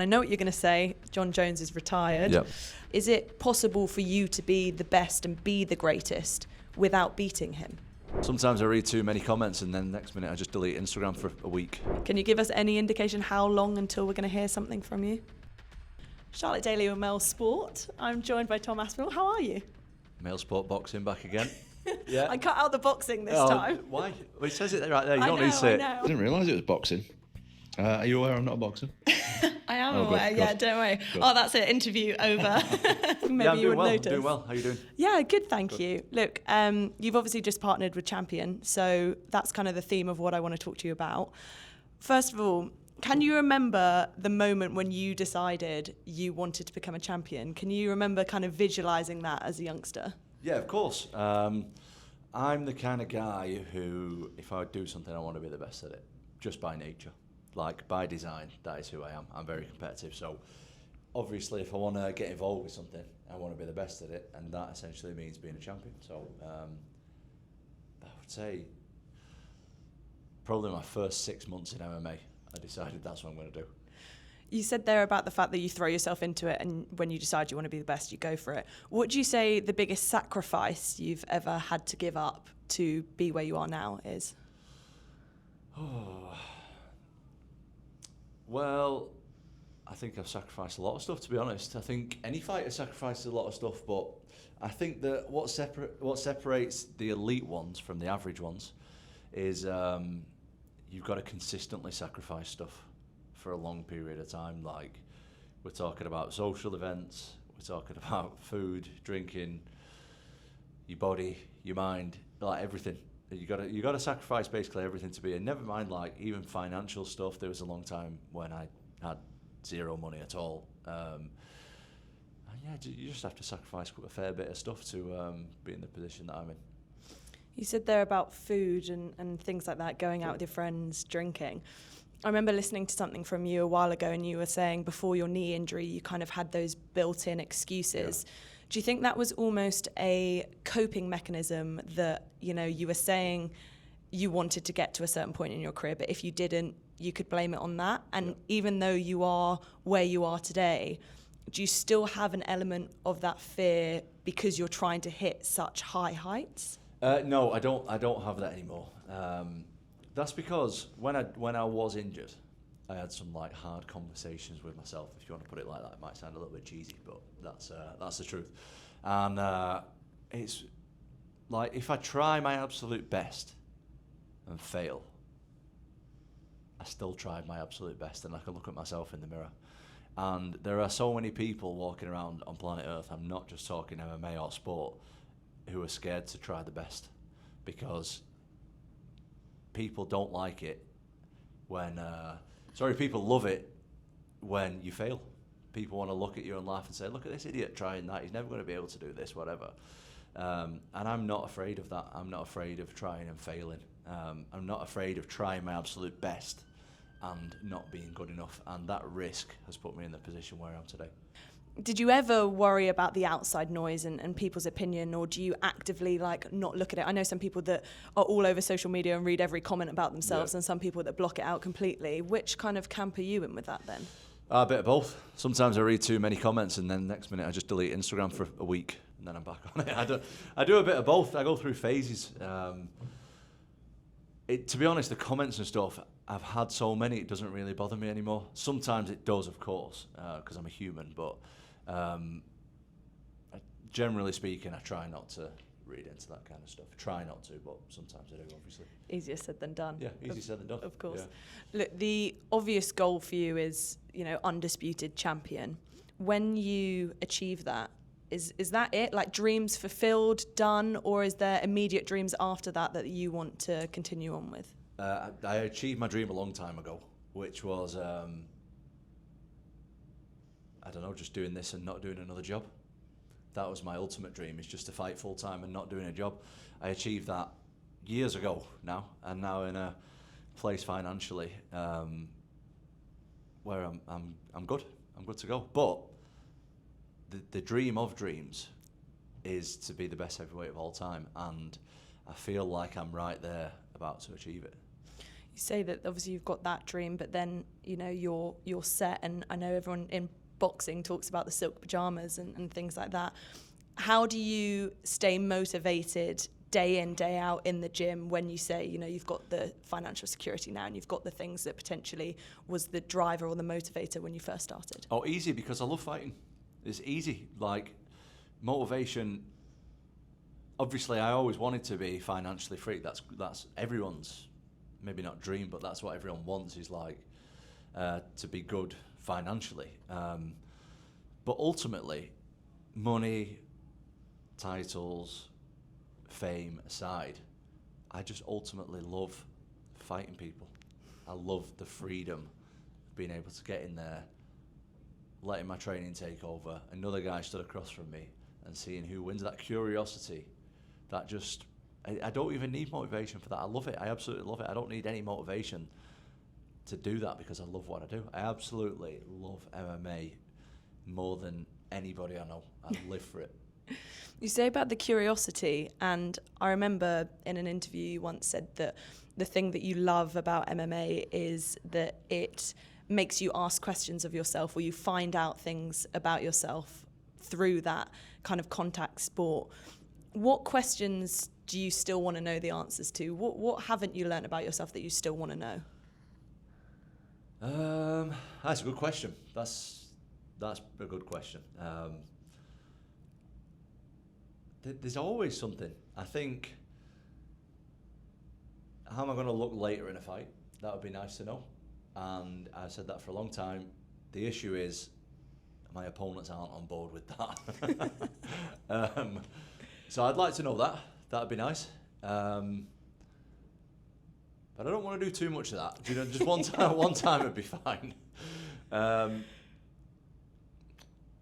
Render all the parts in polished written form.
I know what you're going to say. Jon Jones is retired. Yep. Is it possible for you to be the best and be the greatest without beating him? Sometimes I read too many comments and then next minute I just delete Instagram for a week. Can you give us any indication how long until we're going to hear something from you? Charlotte Daly with Male Sport. I'm joined by Tom Aspinall. How are you? Male Sport Boxing back again. Yeah. I cut out the boxing this time. Why? Well, it says it right there. You don't know, need to say it. I know. I didn't realise it was boxing. Are you aware I'm not a boxer? I am Oh, aware, good, yeah, good. don't worry. Good. Oh, that's it, interview over. Maybe Yeah, I'm you doing would well. notice. I'm doing well. How are you doing? Yeah, good, thank you. Look, you've obviously just partnered with Champion, so that's kind of the theme of what I want to talk to you about. First of all, can you remember the moment when you decided you wanted to become a champion? Can you remember kind of visualising that as a youngster? Yeah, of course. I'm the kind of guy who, if I do something, I want to be the best at it, just by nature. Like, by design, that is who I am. I'm very competitive, so obviously if I want to get involved with something, I want to be the best at it, and that essentially means being a champion. So I would say probably my first 6 months in MMA, I decided that's what I'm going to do. You said there about the fact that you throw yourself into it, and when you decide you want to be the best, you go for it. What do you say the biggest sacrifice you've ever had to give up to be where you are now is? Well, I think I've sacrificed a lot of stuff, to be honest. I think any fighter sacrifices a lot of stuff, but I think that what separates the elite ones from the average ones is you've got to consistently sacrifice stuff for a long period of time. Like, we're talking about social events, we're talking about food, drinking, your body, your mind, like everything. You got to sacrifice basically everything to be, and never mind like even financial stuff. There was a long time when I had zero money at all. And yeah, you just have to sacrifice a fair bit of stuff to be in the position that I'm in. You said there about food and things like that, going out with your friends, drinking. I remember listening to something from you a while ago, and you were saying before your knee injury, you kind of had those built-in excuses. Yeah. Do you think that was almost a coping mechanism that, you know, you were saying you wanted to get to a certain point in your career, but if you didn't, you could blame it on that? And even though you are where you are today, do you still have an element of that fear because you're trying to hit such high heights? No, I don't have that anymore. That's because when I was injured, I had some like hard conversations with myself. If you want to put it like that, it might sound a little bit cheesy, but that's the truth. And it's like, if I try my absolute best and fail, I still tried my absolute best, and I can look at myself in the mirror. And there are so many people walking around on planet Earth, I'm not just talking MMA or sport, who are scared to try the best, because people don't like it when people love it when you fail. People want to look at you and laugh and say, look at this idiot trying that, he's never going to be able to do this, whatever. And I'm not afraid of that. I'm not afraid of trying and failing. I'm not afraid of trying my absolute best and not being good enough, and that risk has put me in the position where I am today. Did you ever worry about the outside noise and people's opinion, or do you actively like not look at it? I know some people that are all over social media and read every comment about themselves, and some people that block it out completely. Which kind of camp are you in with that then? A bit of both. Sometimes I read too many comments, and then next minute I just delete Instagram for a week, and then I'm back on it. I do a bit of both. I go through phases. To be honest, the comments and stuff, I've had so many, it doesn't really bother me anymore. Sometimes it does, of course, because I'm a human, but generally speaking, I try not to read into that kind of stuff. Try not to, but sometimes I do, obviously. Easier said than done. Yeah, easier said than done. Of course. Yeah. Look, the obvious goal for you is, you know, undisputed champion. When you achieve that, is that it? Like, dreams fulfilled, done, or is there immediate dreams after that you want to continue on with? I achieved my dream a long time ago, which was, I don't know, just doing this and not doing another job. That was my ultimate dream, is just to fight full time and not doing a job. I achieved that years ago now, and now in a place financially where I'm good. I'm good to go. But the dream of dreams is to be the best heavyweight of all time, and I feel like I'm right there about to achieve it. You say that obviously you've got that dream, but then, you know, you're set, and I know everyone in boxing talks about the silk pajamas and things like that. How do you stay motivated day in, day out in the gym when you say, you know, you've got the financial security now and you've got the things that potentially was the driver or the motivator when you first started? Oh, easy, because I love fighting. It's easy. Like, motivation, obviously I always wanted to be financially free. That's everyone's, maybe not dream, but that's what everyone wants, is like to be good financially. But ultimately, money, titles, fame aside, I just ultimately love fighting people. I love the freedom of being able to get in there, letting my training take over, another guy stood across from me, and seeing who wins. That curiosity, that just, I don't even need motivation for that. I love it. I absolutely love it. I don't need any motivation to do that because I love what I do. I absolutely love MMA more than anybody I know. I live for it. You say about the curiosity, and I remember in an interview you once said that the thing that you love about MMA is that it makes you ask questions of yourself, or you find out things about yourself through that kind of contact sport. What questions do you still want to know the answers to? What haven't you learned about yourself that you still want to know? That's a good question. That's a good question. There's always something. I think, how am I going to look later in a fight? That would be nice to know. And I've said that for a long time. The issue is my opponents aren't on board with that. So I'd like to know that. That would be nice. But I don't want to do too much of that. You know, just one time would be fine. And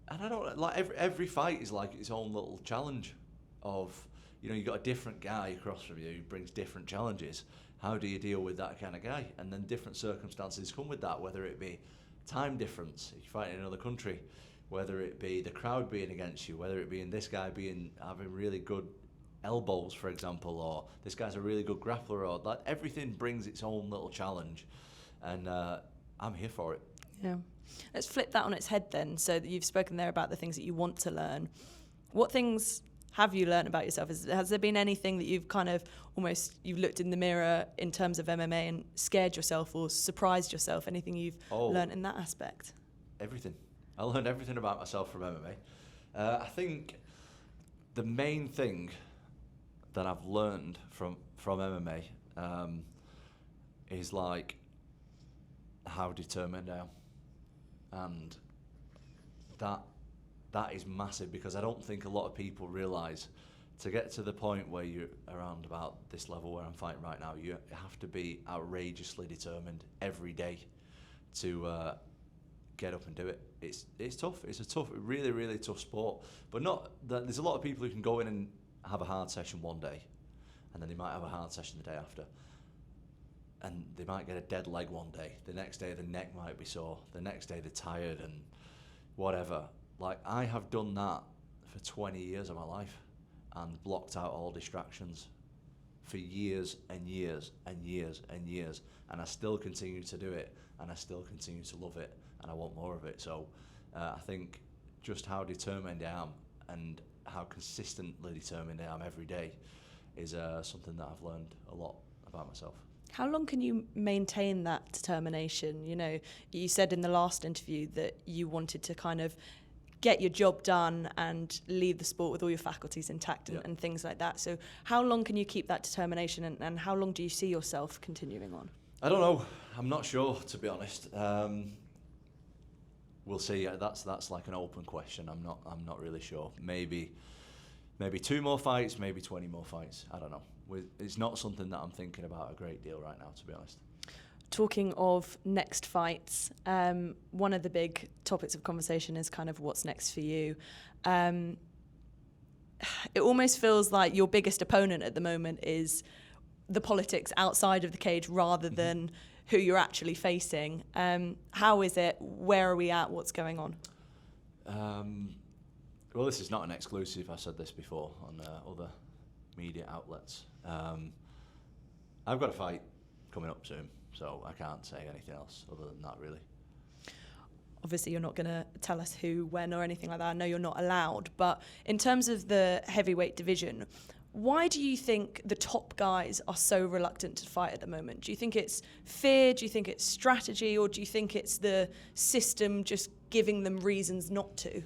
I don't like every fight is like its own little challenge. Of, you know, you've got a different guy across from you who brings different challenges. How do you deal with that kind of guy? And then different circumstances come with that, whether it be time difference, if you fight in another country, whether it be the crowd being against you, whether it be in this guy having really good elbows, for example, or this guy's a really good grappler, or that. Everything brings its own little challenge, and I'm here for it. Yeah. Let's flip that on its head then. So that you've spoken there about the things that you want to learn. What things have you learned about yourself? Has there been anything that you've kind of you've looked in the mirror in terms of MMA and scared yourself or surprised yourself? Anything you've learned in that aspect? Everything. I learned everything about myself from MMA. I think the main thing that I've learned from MMA is like how determined I am, and that is massive, because I don't think a lot of people realise, to get to the point where you're around about this level where I'm fighting right now, you have to be outrageously determined every day to get up and do it. It's tough. It's a really, really tough sport. But not that there's a lot of people who can go in and have a hard session one day, and then they might have a hard session the day after, and they might get a dead leg one day. The next day the neck might be sore. The next day they're tired and whatever. Like, I have done that for 20 years of my life and blocked out all distractions for years and years and years and years, and I still continue to do it, and I still continue to love it, and I want more of it. So I think just how determined I am and how consistently determined I am every day is something that I've learned a lot about myself. How long can you maintain that determination? You know, you said in the last interview that you wanted to kind of get your job done and leave the sport with all your faculties intact and things like that. So how long can you keep that determination, and how long do you see yourself continuing on? I don't know. I'm not sure, to be honest. We'll see. That's like an open question. I'm not really sure. Maybe 2 more fights, maybe 20 more fights. I don't know. It's not something that I'm thinking about a great deal right now, to be honest. Talking of next fights, one of the big topics of conversation is kind of what's next for you. It almost feels like your biggest opponent at the moment is the politics outside of the cage rather than who you're actually facing. How is it? Where are we at? What's going on? Well, this is not an exclusive. I've said this before on other media outlets. I've got a fight coming up soon, So I can't say anything else other than that, really. Obviously, you're not going to tell us who, when, or anything like that. I know you're not allowed. But in terms of the heavyweight division, why do you think the top guys are so reluctant to fight at the moment? Do you think it's fear? Do you think it's strategy? Or do you think it's the system just giving them reasons not to?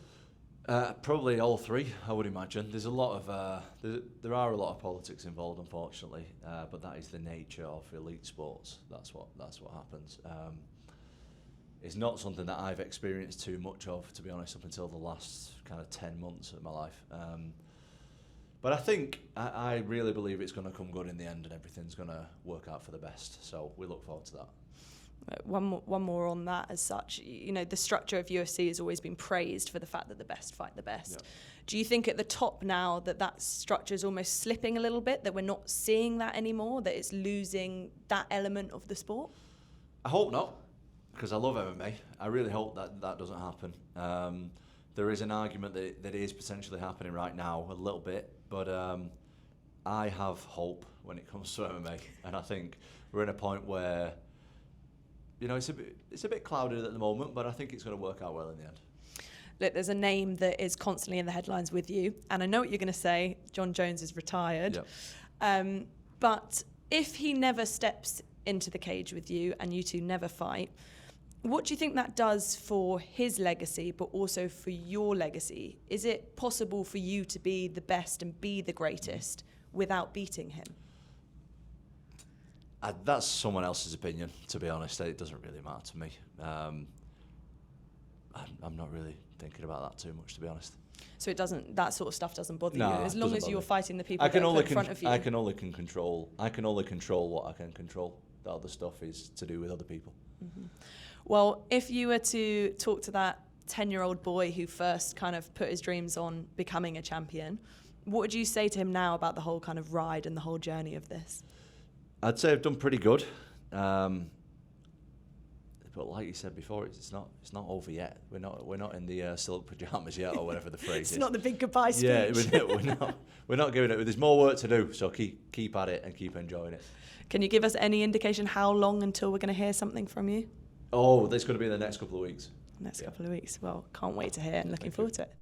Probably all three, I would imagine. There's a lot of there are a lot of politics involved, unfortunately, but that is the nature of elite sports. That's what happens. It's not something that I've experienced too much of, to be honest, up until the last kind of 10 months of my life. But I think I really believe it's going to come good in the end, and everything's going to work out for the best. So we look forward to that. One more on that as such. You know, the structure of UFC has always been praised for the fact that the best fight the best. Yep. Do you think at the top now that structure is almost slipping a little bit, that we're not seeing that anymore, that it's losing that element of the sport? I hope not, because I love MMA. I really hope that doesn't happen. There is an argument that is potentially happening right now a little bit, but I have hope when it comes to MMA, and I think we're in a point where, you know, it's a bit clouded at the moment, but I think it's going to work out well in the end. Look, there's a name that is constantly in the headlines with you, and I know what you're going to say. Jon Jones is retired. Yep. But if he never steps into the cage with you and you two never fight, what do you think that does for his legacy, but also for your legacy? Is it possible for you to be the best and be the greatest without beating him? That's someone else's opinion, to be honest. It doesn't really matter to me. I'm not really thinking about that too much, to be honest. So that sort of stuff doesn't bother No, you, as long as you're fighting the people that are put in front of you. I can only control what I can control. The other stuff is to do with other people. Mm-hmm. Well, if you were to talk to that 10-year-old boy who first kind of put his dreams on becoming a champion, what would you say to him now about the whole kind of ride and the whole journey of this? I'd say I've done pretty good, but like you said before, it's not over yet. We're not in the silk pajamas yet, or whatever the phrase is. It's not the big goodbye speech. Yeah, we're not giving it. There's more work to do, so keep at it and keep enjoying it. Can you give us any indication how long until we're going to hear something from you? Oh, that's going to be in the next couple of weeks. Next couple of weeks. Well, can't wait to hear and looking forward to it.